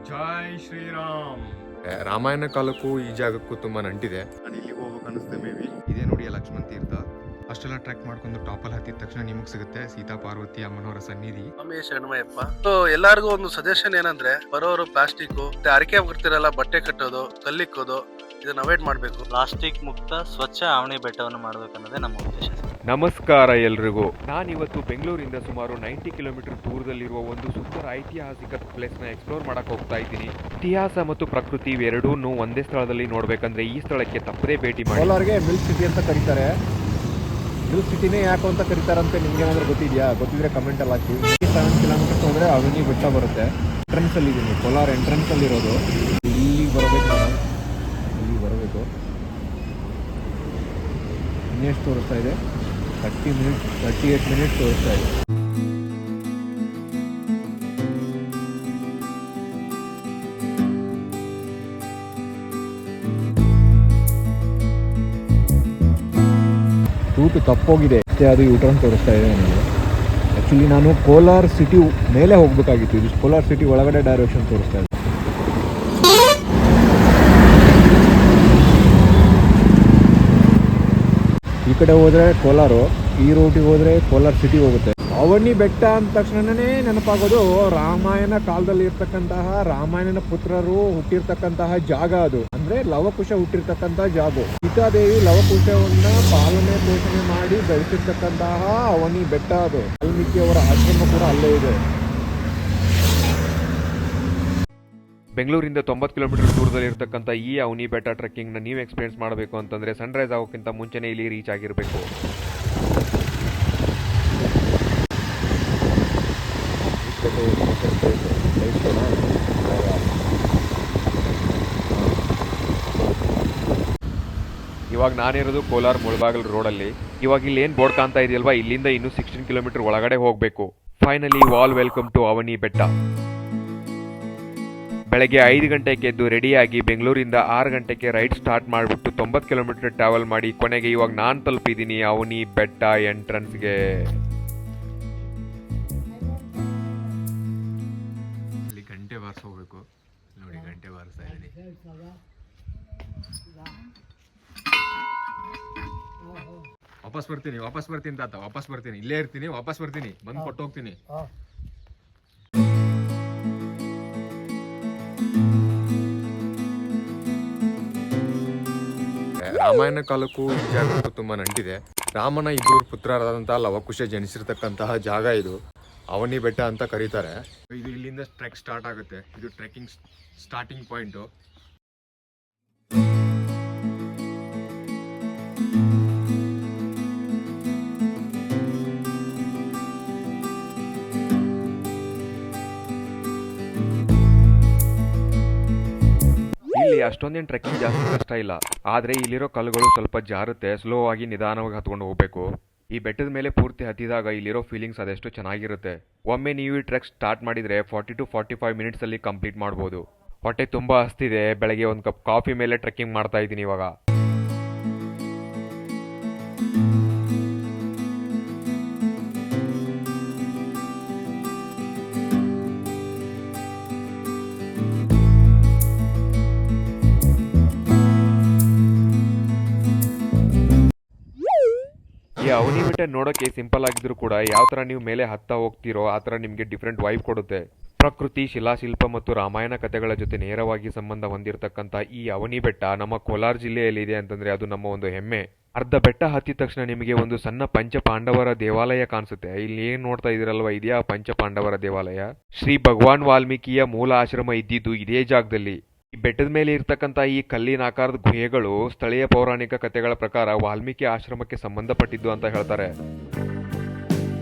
ಜೈ ಶ್ರೀರಾಮ್. ರಾಮಾಯಣ ಕಾಲಕ್ಕೂ ಈ ಜಾಗಕ್ಕೂ ತುಂಬಾ ನಂಟಿದೆ. ನಾನು ಇಲ್ಲಿಗೆ ಹೋಗ್ಬೇಕು ಅನಿಸ್ತೆ. ಮೇ ಬಿ ಇದೇ ನೋಡಿ ಲಕ್ಷ್ಮಣ್ ತೀರ್ಥ. ಅಷ್ಟೆಲ್ಲ ಟ್ರೆಕ್ ಮಾಡ್ಕೊಂಡು ಟಾಪಲ್ಲಿ ಹತ್ತಿದ ತಕ್ಷಣ ನಿಮಗೆ ಸಿಗುತ್ತೆ ಸೀತಾ ಪಾರ್ವತಿ ಅಮ್ಮನವರ ಸನ್ನಿಧಿ. ರಮೇಶ್ ಹನುಮಯ್ಯಪ್ಪ. ಎಲ್ಲಾರ್ಗು ಒಂದು ಸಜೆಷನ್ ಏನಂದ್ರೆ, ಬರೋರು ಪ್ಲಾಸ್ಟಿಕ್ ಅರಿಕೆ ಬರ್ತಿರಲ್ಲ, ಬಟ್ಟೆ ಕಟ್ಟೋದು, ಕಲ್ಲಿಕ್ಕೋದು, ಇದನ್ನ ಅವಾಯ್ಡ್ ಮಾಡ್ಬೇಕು. ಪ್ಲಾಸ್ಟಿಕ್ ಮುಕ್ತ ಸ್ವಚ್ಛ ಆವಣಿ ಬೆಟ್ಟವನ್ನು ಮಾಡಬೇಕನ್ನೋದೇ ನಮ್ಮ ಉದ್ದೇಶ. ನಮಸ್ಕಾರ ಎಲ್ರಿಗೂ. ನಾನಿವತ್ತು ಬೆಂಗಳೂರಿಂದ ಸುಮಾರು 90 ಕಿಲೋಮೀಟರ್ ದೂರದಲ್ಲಿರುವ ಒಂದು ಸುಂದರ ಐತಿಹಾಸಿಕ ಪ್ಲೇಸ್ ನ ಎಕ್ಸ್ಪ್ಲೋರ್ ಮಾಡಕ್ ಹೋಗ್ತಾ ಇದ್ದೀನಿ. ಇತಿಹಾಸ ಮತ್ತು ಪ್ರಕೃತಿ ಎರಡೂನು ಒಂದೇ ಸ್ಥಳದಲ್ಲಿ ನೋಡ್ಬೇಕಂದ್ರೆ ಈ ಸ್ಥಳಕ್ಕೆ ತಪ್ಪದೇ ಭೇಟಿ ಮಾಡಿ. ಕೋಲಾರ್ಗೆ ಮಿಲ್ಕ್ ಸಿಟಿ ಅಂತ ಕರೀತಾರೆ. ಮಿಲ್ಕ್ ಸಿಟಿನೇ ಯಾಕೆ ಅಂತ ಕರೀತಾರಂತೆ ನಿಮ್ಗೆ ಏನಾದರೂ ಗೊತ್ತಿದೆಯಾ? ಗೊತ್ತಿದ್ರೆ ಕಮೆಂಟ್ ಅಲ್ಲಿ ಹಾಕಿ. 7 ಕಿಲೋಮೀಟರ್ಸ್ ಹೋದ್ರೆ ಅವನಿ ಬೆಟ್ಟ ಬರುತ್ತೆ. ಎಂಟ್ರೆನ್ಸ್ ಅಲ್ಲಿ ಇದ್ದೀನಿ, ಕೋಲಾರ ಎಂಟ್ರೆನ್ಸ್ ಅಲ್ಲಿ ಇರೋದು. ಇಲ್ಲಿಗೆ ಬರಬೇಕು ನಾನು, ಇಲ್ಲಿಗೆ ಬರಬೇಕು. ಇನ್ನೆಷ್ಟು ತೋರಿಸ್ತಾ ಇದೆ? 38 ಮಿನಿಟ್ಸ್ ತೋರಿಸ್ತಾ ಇದೆ. ರೂಟ್ ತಪ್ಪೋಗಿದೆ, ಮತ್ತೆ ಅದು ಯೂಟರ್ನ್ ತೋರಿಸ್ತಾ ಇದೆ ನನಗೆ. ಆ್ಯಕ್ಚುಲಿ ನಾನು ಕೋಲಾರ ಸಿಟಿ ಮೇಲೆ ಹೋಗಬೇಕಾಗಿತ್ತು, ಇದು ಕೋಲಾರ ಸಿಟಿ ಒಳಗಡೆ ಡೈರೆಕ್ಷನ್ ತೋರಿಸ್ತಾ ಇದೆ. ಈ ಕಡೆ ಹೋದರೆ ಕೋಲಾರು, ಈ ರೂಟಿಗೆ ಹೋದರೆ ಕೋಲಾರ ಸಿಟಿ ಹೋಗುತ್ತೆ. ಅವನಿ ಬೆಟ್ಟ ಅಂದ ತಕ್ಷಣನೇ ನೆನಪಾಗೋದು ರಾಮಾಯಣ ಕಾಲದಲ್ಲಿ ಇರ್ತಕ್ಕಂತಹ ರಾಮಾಯಣನ ಪುತ್ರರು ಹುಟ್ಟಿರ್ತಕ್ಕಂತಹ ಜಾಗ. ಅದು ಅಂದ್ರೆ ಲವಕುಶ ಹುಟ್ಟಿರ್ತಕ್ಕಂತಹ ಜಾಗ. ಸೀತಾದೇವಿ ಲವಕುಶವನ್ನ ಪಾಲನೆ ಪೋಷಣೆ ಮಾಡಿ ಬೆಳೆಸಿರ್ತಕ್ಕಂತಹ ಅವನಿ ಬೆಟ್ಟ ಅದು. ವಾಲ್ಮೀಕಿ ಅವರ ಆಶ್ರಮ ಕೂಡ ಅಲ್ಲೇ ಇದೆ. ಬೆಂಗಳೂರಿಂದ 90 ಕಿಲೋಮೀಟರ್ ದೂರದಲ್ಲಿ ಇರತಕ್ಕಂಥ ಈ ಅವನಿ ಬೆಟ್ಟ ಟ್ರೆಕ್ಕಿಂಗ್ ನ ನೀವು ಎಕ್ಸ್ಪೀರಿಯನ್ಸ್ ಮಾಡಬೇಕು ಅಂತಂದ್ರೆ ಸನ್ರೈಸ್ ಆಗೋಕ್ಕಿಂತ ಮುಂಚೆನೇ ಇಲ್ಲಿ ರೀಚ್ ಆಗಿರಬೇಕು. ಇವಾಗ ನಾನಿರೋದು ಕೋಲಾರ ಮುಳಬಾಗಲ್ ರೋಡಲ್ಲಿ. ಇವಾಗ ಇಲ್ಲಿ ಏನ್ ಬೋರ್ಡ್ ಕಾಣ್ತಾ ಇದೆಯಲ್ವಾ, ಇಲ್ಲಿಂದ ಇನ್ನೂ 16 ಕಿಲೋಮೀಟರ್ ಒಳಗಡೆ ಹೋಗಬೇಕು. ಫೈನಲಿ ವಾಲ್ ವೆಲ್ಕಮ್ ಟು ಅವನಿ ಬೆಟ್ಟ. ಬೆಳಗ್ಗೆ 5 ಗಂಟೆಗೆ ಎದ್ದು ರೆಡಿಯಾಗಿ ಬೆಂಗಳೂರಿಂದ 6 ಗಂಟೆಗೆ ರೈಡ್ ಸ್ಟಾರ್ಟ್ ಮಾಡಿಬಿಟ್ಟು 90 ಕಿಲೋಮೀಟರ್ ಟ್ರಾವೆಲ್ ಮಾಡಿ ಕೊನೆಗೆ ಇವಾಗ ನಾನು ತಲುಪಿದ್ದೀನಿ ಅವನಿ ಬೆಟ್ಟ ಎಂಟ್ರೆನ್ಸ್ಗೆ. ಅಲ್ಲಿ ಗಂಟೆ ಬಾರಿಸೋಗ್ಬೇಕು ನೋಡಿ, ಗಂಟೆ ಬಾರಿಸ್ತಾ ಇದ್ದೀನಿ. ವಾಪಸ್ ಬರ್ತೀನಿ ತಾತ, ವಾಪಸ್ ಬರ್ತೀನಿ, ಇಲ್ಲೇ ಇರ್ತೀನಿ, ವಾಪಸ್ ಬರ್ತೀನಿ, ಬಂದು ಕೊಟ್ಟು ಹೋಗ್ತೀನಿ. ರಾಮಾಯಣ ಕಾಲಕ್ಕೂ ಈ ಜಾಗಕ್ಕೂ ತುಂಬಾ ನಂಟಿದೆ. ರಾಮನ ಇಬ್ಬರು ಪುತ್ರರಾದಂತಹ ಲವಕುಶ ಜನಿಸಿರ್ತಕ್ಕಂತಹ ಜಾಗ ಇದು. ಅವನಿ ಬೆಟ್ಟ ಅಂತ ಕರೀತಾರೆ. ಇದು ಇಲ್ಲಿಂದ ಟ್ರೆಕ್ ಸ್ಟಾರ್ಟ್ ಆಗುತ್ತೆ. ಇದು ಟ್ರೆಕ್ಕಿಂಗ್ ಸ್ಟಾರ್ಟಿಂಗ್ ಪಾಯಿಂಟ್. ಇಲ್ಲಿ ಅಷ್ಟೊಂದೇನು ಟ್ರೆಕ್ಕಿಂಗ್ ಜಾಸ್ತಿ ಕಷ್ಟ ಇಲ್ಲ, ಆದ್ರೆ ಇಲ್ಲಿರೋ ಕಲ್ಲುಗಳು ಸ್ವಲ್ಪ ಜಾರುತ್ತೆ. ಸ್ಲೋ ಆಗಿ ನಿಧಾನವಾಗಿ ಹತ್ಕೊಂಡು ಹೋಗ್ಬೇಕು. ಈ ಬೆಟ್ಟದ ಮೇಲೆ ಪೂರ್ತಿ ಹತ್ತಿದಾಗ ಇಲ್ಲಿರೋ ಫೀಲಿಂಗ್ಸ್ ಅದೆಷ್ಟು ಚೆನ್ನಾಗಿರುತ್ತೆ. ಒಮ್ಮೆ ನೀವು ಈ ಟ್ರೆಕ್ ಸ್ಟಾರ್ಟ್ ಮಾಡಿದ್ರೆ 40 to 45 ಮಿನಿಟ್ಸ್ ಅಲ್ಲಿ ಕಂಪ್ಲೀಟ್ ಮಾಡ್ಬೋದು. ಹೊಟ್ಟೆ ತುಂಬಾ ಹಸ್ತಿದೆ, ಬೆಳಗ್ಗೆ ಒಂದು ಕಪ್ ಕಾಫಿ ಮೇಲೆ ಟ್ರೆಕ್ಕಿಂಗ್ ಮಾಡ್ತಾ ಇದ್ದೀನಿ ಇವಾಗ. ಈ ಅವನಿ ಬೆಟ್ಟ ನೋಡೋಕೆ ಸಿಂಪಲ್ ಆಗಿದ್ರು ಕೂಡ ಯಾವ ತರ ನೀವು ಮೇಲೆ ಹತ್ತಾ ಹೋಗ್ತಿರೋ ಆ ತರ ನಿಮ್ಗೆ ಡಿಫ್ರೆಂಟ್ ವೈಬ್ ಕೊಡುತ್ತೆ. ಪ್ರಕೃತಿ, ಶಿಲಾಶಿಲ್ಪ ಮತ್ತು ರಾಮಾಯಣ ಕಥೆಗಳ ಜೊತೆ ನೇರವಾಗಿ ಸಂಬಂಧ ಹೊಂದಿರತಕ್ಕಂತ ಈ ಅವನಿ ಬೆಟ್ಟ ನಮ್ಮ ಕೋಲಾರ ಜಿಲ್ಲೆಯಲ್ಲಿದೆ ಅಂತಂದ್ರೆ ಅದು ನಮ್ಮ ಒಂದು ಹೆಮ್ಮೆ. ಅರ್ಧ ಬೆಟ್ಟ ಹತ್ತಿದ ತಕ್ಷಣ ನಿಮಗೆ ಒಂದು ಸಣ್ಣ ಪಂಚ ಪಾಂಡವರ ದೇವಾಲಯ ಕಾಣಿಸುತ್ತೆ. ಇಲ್ಲಿ ಏನ್ ನೋಡ್ತಾ ಇದೀರಲ್ವಾ, ಇದೆಯಾ ಪಂಚ ಪಾಂಡವರ ದೇವಾಲಯ. ಶ್ರೀ ಭಗವಾನ್ ವಾಲ್ಮೀಕಿಯ ಮೂಲ ಆಶ್ರಮ ಇದ್ದಿದ್ದು ಇದೇ ಜಾಗದಲ್ಲಿ. ಈ ಬೆಟ್ಟದ ಮೇಲೆ ಇರ್ತಕ್ಕಂಥ ಈ ಕಲ್ಲಿನ ಆಕಾರದ ಗುಹೆಗಳು ಸ್ಥಳೀಯ ಪೌರಾಣಿಕ ಕಥೆಗಳ ಪ್ರಕಾರ ವಾಲ್ಮೀಕಿ ಆಶ್ರಮಕ್ಕೆ ಸಂಬಂಧಪಟ್ಟಿದ್ದು ಅಂತ ಹೇಳ್ತಾರೆ.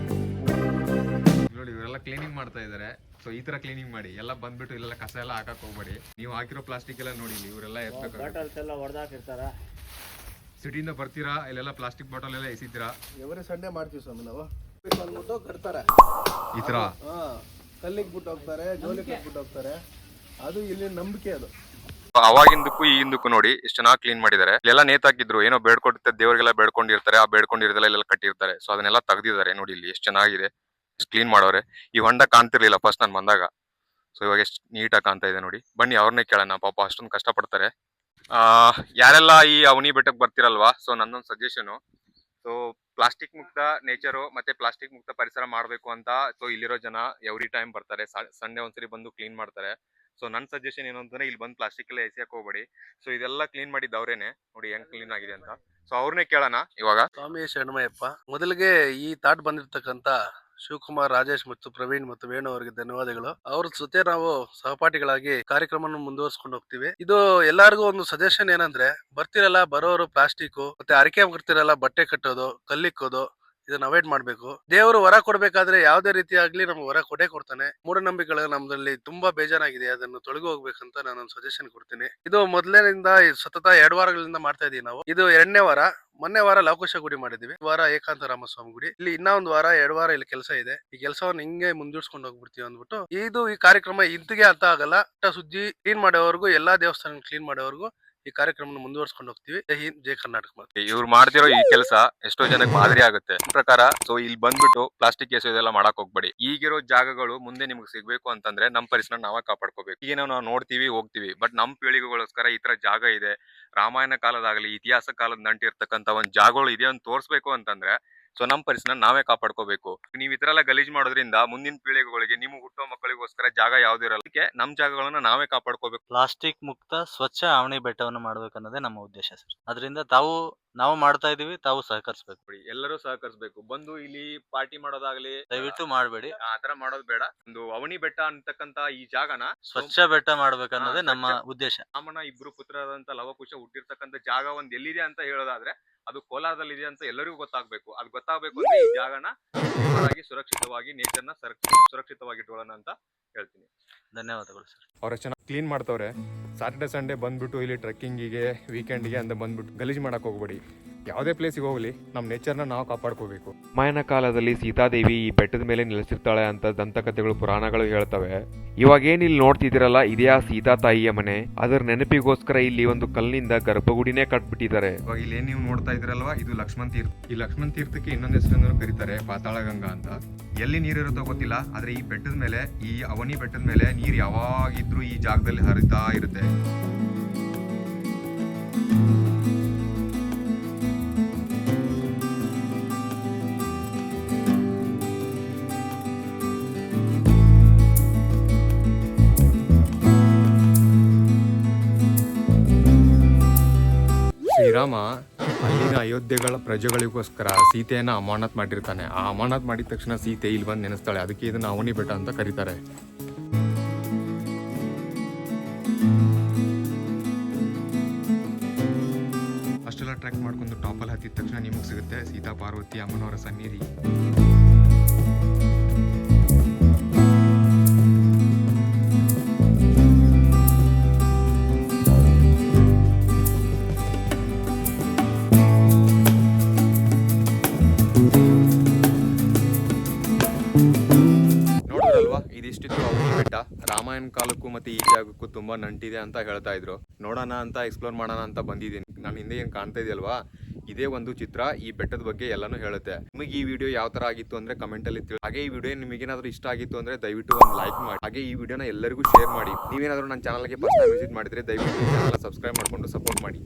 ನೋಡಿ ಇವರೆಲ್ಲ ಕ್ಲೀನಿಂಗ್ ಮಾಡ್ತಾ ಇದಾರೆ. ಸೊ ಈ ತರ ಕ್ಲೀನಿಂಗ್ ಮಾಡಿ, ಎಲ್ಲ ಬಂದ್ಬಿಟ್ಟು ಇಲ್ಲೆಲ್ಲ ಕಸ ಎಲ್ಲ ಹಾಕಕ್ ಹೋಗ್ಬೇಡಿ. ನೀವು ಹಾಕಿರೋ ಪ್ಲಾಸ್ಟಿಕ್ ಎಲ್ಲ ನೋಡಿ, ಇವರೆಲ್ಲ ಎತ್ತಬೇಕು. ಸಿಟಿಯಿಂದ ಬರ್ತೀರಾ, ಇಲ್ಲೆಲ್ಲ ಪ್ಲಾಸ್ಟಿಕ್ ಬಾಟಲ್ ಎಲ್ಲ ಎಸಿತೀರಾ. ಎವರಿ ಸಂಡೇ ಮಾಡ್ತೀವಿ ಸ್ವಾಮಿ ನಾವು. ಬಂದ್ಬಿಟ್ಟು ಕಟ್ತಾರೆ ಈ ತರ, ಕಲ್ಲಿಗೆ ಬಿಟ್ಟು ಹೋಗ್ತಾರೆ, ಜೋಲಿ ಬಿಟ್ಟು ಹೋಗ್ತಾರೆ. ಅದು ಇಲ್ಲಿ ನಂಬಿಕೆ. ಅದು ಅವಾಗಿಂದಕ್ಕೂ ಈಗಿಂದಕ್ಕೂ ನೋಡಿ ಎಷ್ಟು ಚೆನ್ನಾಗಿ ಕ್ಲೀನ್ ಮಾಡಿದ್ದಾರೆ. ಇಲ್ಲೆಲ್ಲ ನೇತಾಕಿದ್ರು, ಏನೋ ಬೇಡ್ಕೊಡುತ್ತೆ ದೇವರಿಗೆಲ್ಲ ಬೇಡ್ಕೊಂಡಿರ್ತಾರೆ, ಆ ಬೇಡ್ಕೊಂಡಿರೋದೆಲ್ಲ ಇಲ್ಲೆಲ್ಲ ಕಟ್ಟಿರ್ತಾರೆ. ಸೊ ಅದನ್ನೆಲ್ಲ ತೆಗ್ದಿದ್ದಾರೆ ನೋಡಿ, ಇಲ್ಲಿ ಎಷ್ಟು ಚೆನ್ನಾಗಿದೆ, ಕ್ಲೀನ್ ಮಾಡೋರೆ. ಈ ಹೊಂಡ ಕಾಣ್ತಿರ್ಲಿಲ್ಲ ಫಸ್ಟ್ ನಾನು ಬಂದಾಗ. ಸೊ ಇವಾಗ ಎಷ್ಟು ನೀಟಾಗಿ ಕಾಣ್ತಾ ಇದೆ ನೋಡಿ. ಬನ್ನಿ ಅವ್ರನ್ನೇ ಕೇಳೋಣ, ಪಾಪ ಅಷ್ಟೊಂದು ಕಷ್ಟಪಡ್ತಾರೆ. ಯಾರೆಲ್ಲ ಈ ಅವನಿ ಬೆಟ್ಟಕ್ಕೆ ಬರ್ತಿರಲ್ವಾ, ಸೊ ನನ್ನೊಂದು ಸಜೆಷನು, ಸೊ ಪ್ಲಾಸ್ಟಿಕ್ ಮುಕ್ತ ನೇಚರು ಮತ್ತೆ ಪ್ಲಾಸ್ಟಿಕ್ ಮುಕ್ತ ಪರಿಸರ ಮಾಡಬೇಕು ಅಂತ ಸೊ ಇಲ್ಲಿರೋ ಜನ ಎವ್ರಿ ಟೈಮ್ ಬರ್ತಾರೆ, ಸಂಡೇ ಒಂದ್ಸರಿ ಬಂದು ಕ್ಲೀನ್ ಮಾಡ್ತಾರೆ. ಸೊ ನನ್ನ ಸಜೆಷನ್ ಏನು ಅಂತಂದ್ರೆ ಇಲ್ಲಿ ಬಂದು ಪ್ಲಾಸ್ಟಿಕ್ ಎಲ್ಲ ಎಸೆಯಕ್ಕೆ ಹೋಗ್ಬೇಡಿ. ಸೊ ಇದೆಲ್ಲ ಕ್ಲೀನ್ ಮಾಡಿದ್ದು ಅವ್ರೇನೆ, ನೋಡಿ ಹೆಂಗ್ ಕ್ಲೀನ್ ಆಗಿದೆ ಅಂತ. ಸೊ ಅವ್ರನ್ನೇ ಕೇಳೋಣ ಇವಾಗ. ಸ್ವಾಮಿ ಶರಣಮಯ್ಯಪ್ಪ. ಮೊದಲಿಗೆ ಈ ತಾಟ್ ಬಂದಿರ್ತಕ್ಕಂತ ಶಿವಕುಮಾರ್, ರಾಜೇಶ್ ಮತ್ತು ಪ್ರವೀಣ್ ಮತ್ತು ವೇಣು ಅವರಿಗೆ ಧನ್ಯವಾದಗಳು. ಅವ್ರ ಜೊತೆ ನಾವು ಸಹಪಾಠಿಗಳಾಗಿ ಕಾರ್ಯಕ್ರಮ ಮುಂದುವರ್ಸ್ಕೊಂಡು ಹೋಗ್ತೀವಿ. ಇದು ಎಲ್ಲಾರ್ಗು ಒಂದು ಸಜೆಷನ್ ಏನಂದ್ರೆ, ಬರ್ತಿರಲ್ಲ ಬರೋರು ಪ್ಲಾಸ್ಟಿಕ್ ಮತ್ತೆ ಅರಿಕೆ ಬರ್ತಿರಲ್ಲ ಬಟ್ಟೆ ಕಟ್ಟೋದು, ಕಲ್ಲಿಕ್ಕೋದು, ಇದನ್ನ ಅವಾಯ್ಡ್ ಮಾಡ್ಬೇಕು. ದೇವರು ವರ ಕೊಡ್ಬೇಕಾದ್ರೆ ಯಾವ್ದೇ ರೀತಿ ಆಗ್ಲಿ ನಮ್ಗೆ ವರ ಕೊಡ್ತಾನೆ. ಮೂಢನಂಬಿಕೆಗಳು ನಮ್ದಲ್ಲಿ ತುಂಬಾ ಬೇಜಾರಾಗಿದೆ, ಅದನ್ನು ತೊಳಗಿ ಹೋಗ್ಬೇಕಂತ ನಾನು ಸಜೆಷನ್ ಕೊಡ್ತೀನಿ. ಇದು ಮೊದಲಿನಿಂದ ಸತತ 2 ವಾರಗಳಿಂದ ಮಾಡ್ತಾ ಇದೀವಿ ನಾವು. ಇದು 2ನೇ ವಾರ. ಮೊನ್ನೆ ವಾರ ಲವಕುಶ ಗುಡಿ ಮಾಡಿದೀವಿ, ಈ ವಾರ ಏಕಾಂತ ರಾಮಸ್ವಾಮಿ ಗುಡಿ. ಇಲ್ಲಿ ಇನ್ನ ಒಂದು ವಾರ 2 ವಾರ ಇಲ್ಲಿ ಕೆಲಸ ಇದೆ. ಈ ಕೆಲಸವನ್ನು ಹಿಂಗೆ ಮುಂದೂಡ್ಸ್ಕೊಂಡು ಹೋಗ್ಬಿಡ್ತೀವಿ ಅಂದ್ಬಿಟ್ಟು ಈ ಕಾರ್ಯಕ್ರಮ ಇಂತಿಗೆ ಅಂತ ಆಗಲ್ಲ. ಸುದ್ದಿ ಕ್ಲೀನ್ ಮಾಡೋವರೆಗೂ, ಎಲ್ಲಾ ದೇವಸ್ಥಾನ ಕ್ಲೀನ್ ಮಾಡೋವರೆಗೂ ಈ ಕಾರ್ಯಕ್ರಮ ಮುಂದುವರ್ಸ್ಕೊಂಡು ಹೋಗ್ತೀವಿ. ಜೈ ಹಿಂದ್, ಜೈ ಕರ್ನಾಟಕ. ಇವ್ರು ಮಾಡ್ತಿರೋ ಈ ಕೆಲಸ ಎಷ್ಟೋ ಜನಕ್ಕೆ ಮಾದರಿ ಆಗುತ್ತೆ ಈ ಪ್ರಕಾರ. ಸೊ ಇಲ್ಲಿ ಬಂದ್ಬಿಟ್ಟು ಪ್ಲಾಸ್ಟಿಕ್ ಎಸೆಯೋದೆಲ್ಲ ಮಾಡಕ್ ಹೋಗ್ಬೇಡಿ. ಈಗಿರೋ ಜಾಗಗಳು ಮುಂದೆ ನಿಮ್ಗೆ ಸಿಗ್ಬೇಕು ಅಂತಂದ್ರೆ ನಮ್ ಪರಿಸರ ನಾವೇ ಕಾಪಾಡ್ಕೋಬೇಕು. ಈಗ ನಾವು ನೋಡ್ತೀವಿ ಹೋಗ್ತೀವಿ, ಬಟ್ ನಮ್ ಪೀಳಿಗೆಗೋಸ್ಕರ ಈ ತರ ಜಾಗ ಇದೆ, ರಾಮಾಯಣ ಕಾಲದಾಗ್ಲಿ ಇತಿಹಾಸ ಕಾಲದ ನಂಟಿರ್ತಕ್ಕಂತ ಒಂದ್ ಜಾಗಗಳು ಇದೆ ಅಂತ ತೋರ್ಸ್ಬೇಕು ಅಂತಂದ್ರೆ ಸೊ ನಮ್ ಪರಿಸರ ನಾವೇ ಕಾಪಾಡ್ಕೋಬೇಕು. ನೀವ್ ಈ ತರ ಎಲ್ಲ ಗಲೀಜ್ ಮಾಡೋದ್ರಿಂದ ಮುಂದಿನ ಪೀಳಿಗೆಗಳಿಗೆ, ನಿಮ್ಗೆ ಹುಟ್ಟೋ ಮಕ್ಕಳಿಗೋಸ್ಕರ ಜಾಗ ಯಾವ್ದು ಇರಲ್ಲ. ಅದಕ್ಕೆ ನಮ್ ಜಾಗಗಳನ್ನ ನಾವೇ ಕಾಪಾಡ್ಕೋಬೇಕು. ಪ್ಲಾಸ್ಟಿಕ್ ಮುಕ್ತ ಸ್ವಚ್ಛ ಅವನಿ ಬೆಟ್ಟವನ್ನು ಮಾಡ್ಬೇಕನ್ನೋದೇ ನಮ್ಮ ಉದ್ದೇಶ ಸರ್. ಅದರಿಂದ ನಾವು ಮಾಡ್ತಾ ಇದೀವಿ, ತಾವು ಸಹಕರಿಸಬೇಕು. ಎಲ್ಲರೂ ಸಹಕರಿಸಬೇಕು. ಬಂದು ಇಲ್ಲಿ ಪಾರ್ಟಿ ಮಾಡೋದಾಗ್ಲಿ ದಯವಿಟ್ಟು ಮಾಡಬೇಡಿ, ಆತರ ಮಾಡೋದು ಬೇಡ. ಒಂದು ಅವನಿ ಬೆಟ್ಟ ಅಂತಕ್ಕಂತ ಈ ಜಾಗನ ಸ್ವಚ್ಛ ಬೆಟ್ಟ ಮಾಡ್ಬೇಕನ್ನೋದೇ ನಮ್ಮ ಉದ್ದೇಶ. ರಾಮನ ಇಬ್ರು ಪುತ್ರರಾದಂತ ಲವಕುಶ ಹುಟ್ಟಿರ್ತಕ್ಕಂಥ ಜಾಗ ಒಂದ್ ಎಲ್ಲಿದೆ ಅಂತ ಹೇಳೋದಾದ್ರೆ ಅದು ಕೋಲಾರದಲ್ಲಿ ಇದೆ ಅಂತ ಎಲ್ಲರಿಗೂ ಗೊತ್ತಾಗ್ಬೇಕು. ಅದು ಗೊತ್ತಾಗ್ಬೇಕು ಅಂದ್ರೆ ಈ ಜಾಗನ ಸುರಕ್ಷಿತವಾಗಿ, ನೇಚರ್ನ ಸುರಕ್ಷಿತವಾಗಿ ಇಟ್ಕೊಳ್ಳೋಣ ಅಂತ ಹೇಳ್ತೀನಿ. ಧನ್ಯವಾದಗಳು ಸರ್. ಅವ್ರ ಚೆನ್ನಾಗಿ ಕ್ಲೀನ್ ಮಾಡ್ತವ್ರೆ. ಸಾಟರ್ಡೆ ಸಂಡೇ ಬಂದ್ಬಿಟ್ಟು ಇಲ್ಲಿ ಟ್ರೆಕ್ಕಿಂಗಿಗೆ, ವೀಕೆಂಡ್ಗೆ ಅಂತ ಬಂದ್ಬಿಟ್ಟು ಗಲೀಜ್ ಮಾಡಕ್ ಹೋಗ್ಬೇಡಿ. ಯಾವುದೇ ಪ್ಲೇಸಿಗೆ ಹೋಗ್ಲಿ, ನಮ್ಮ ನೇಚರ್ನ ನಾವು ಕಾಪಾಡ್ಕೋಬೇಕು. ರಾಮಾಯಣ ಕಾಲದಲ್ಲಿ ಸೀತಾದೇವಿ ಈ ಬೆಟ್ಟದ ಮೇಲೆ ನೆಲೆಸಿರ್ತಾಳೆ ಅಂತ ದಂತಕಥೆಗಳು, ಪುರಾಣಗಳು ಹೇಳ್ತವೆ. ಇವಾಗೇನ್ ಇಲ್ಲಿ ನೋಡ್ತಿದ್ದೀರಲ್ಲ, ಇದೇ ಆ ಸೀತಾ ತಾಯಿಯ ಮನೆ. ಅದರ ನೆನಪಿಗೋಸ್ಕರ ಇಲ್ಲಿ ಒಂದು ಕಲ್ಲಿನಿಂದ ಗರ್ಭಗುಡಿನೇ ಕಟ್ಬಿಟ್ಟಿದ್ದಾರೆ. ಇವಾಗ ಇಲ್ಲಿ ಏನ್ ನೀವು ನೋಡ್ತಾ ಇದ್ರಲ್ವಾ, ಇದು ಲಕ್ಷ್ಮಣ ತೀರ್ಥ. ಈ ಲಕ್ಷ್ಮಣ ತೀರ್ಥಕ್ಕೆ ಇನ್ನೊಂದು ಹೆಸರನ್ನು ಕರೀತಾರೆ ಪಾತಾಳ ಗಂಗಾ ಅಂತ. ಎಲ್ಲಿ ನೀರಿರುತ್ತೋ ಗೊತ್ತಿಲ್ಲ, ಆದ್ರೆ ಈ ಬೆಟ್ಟದ ಮೇಲೆ, ಈ ಅವನಿ ಬೆಟ್ಟದ ಮೇಲೆ ನೀರು ಯಾವಾಗಿದ್ರೂ ಈ ಜಾಗದಲ್ಲಿ ಹರಿತಾ ಇರುತ್ತೆ. ಶ್ರೀರಾಮ ಅಲ್ಲಿನ ಅಯೋಧ್ಯೆಗಳ ಪ್ರಜೆಗಳಿಗೋಸ್ಕರ ಸೀತೆಯನ್ನ ಅಮಾನತ್ ಮಾಡಿರ್ತಾನೆ. ಆ ಅಮಾನತ್ ಮಾಡಿದ ತಕ್ಷಣ ಸೀತೆ ಇಲ್ಲಿ ಬಂದು ನೆನೆಸ್ತಾಳೆ. ಅದಕ್ಕೆ ಇದನ್ನ ಅವನಿ ಬೆಟ್ಟ ಅಂತ ಕರೀತಾರೆ. ಅಷ್ಟೆಲ್ಲ ಟ್ರೆಕ್ ಮಾಡ್ಕೊಂಡು ಟಾಪಲ್ಲಿ ಹತ್ತಿದ ತಕ್ಷಣ ನಿಮಗೆ ಸಿಗುತ್ತೆ ಸೀತಾ ಪಾರ್ವತಿ ಅಮ್ಮನವರ ಸನ್ನಿಧಿ. ನೋಡಿದ್ರಲ್ವಾ, ಇದಿಷ್ಟಿತ್ತು ಅವನಿ ಬೆಟ್ಟ. ರಾಮಾಯಣ ಕಾಲಕ್ಕೂ ಮತ್ತೆ ಈ ಜಾಗಕ್ಕೂ ತುಂಬಾ ನಂಟಿದೆ ಅಂತ ಹೇಳ್ತಾ ಇದ್ರು. ನೋಡೋಣ ಅಂತ, ಎಕ್ಸ್ಪ್ಲೋರ್ ಮಾಡೋಣ ಅಂತ ಬಂದಿದ್ದೀನಿ. ನಾನು ಹಿಂದೆ ಏನ್ ಕಾಣ್ತಾ ಇದೆಯಲ್ವಾ, ಇದೇ ಒಂದು ಚಿತ್ರ ಈ ಬೆಟ್ಟದ ಬಗ್ಗೆ ಎಲ್ಲಾನು ಹೇಳುತ್ತೆ. ನಿಮಗೆ ಈ ವಿಡಿಯೋ ಯಾವ ತರ ಆಗಿತ್ತು ಅಂದ್ರೆ ಕಮೆಂಟ್ ಅಲ್ಲಿ ತಿಳಿ. ಹಾಗೆ ಈ ವಿಡಿಯೋ ನಿಮಗೇನಾದ್ರೂ ಇಷ್ಟ ಆಗಿತ್ತು ಅಂದ್ರೆ ದಯವಿಟ್ಟು ಒಂದು ಲೈಕ್ ಮಾಡಿ. ಹಾಗೆ ಈ ವಿಡಿಯೋನ ಎಲ್ಲರಿಗೂ ಶೇರ್ ಮಾಡಿ. ನೀವೇನಾದ್ರೂ ನನ್ನ ಚಾನಲ್ಗೆ ಫಸ್ಟ್ ಟೈಮ್ ವಿಸಿಟ್ ಮಾಡಿದ್ರೆ ದಯವಿಟ್ಟು ಚಾನಲ್ ಸಬ್ಸ್ಕ್ರೈಬ್ ಮಾಡ್ಕೊಂಡು ಸಪೋರ್ಟ್ ಮಾಡಿ.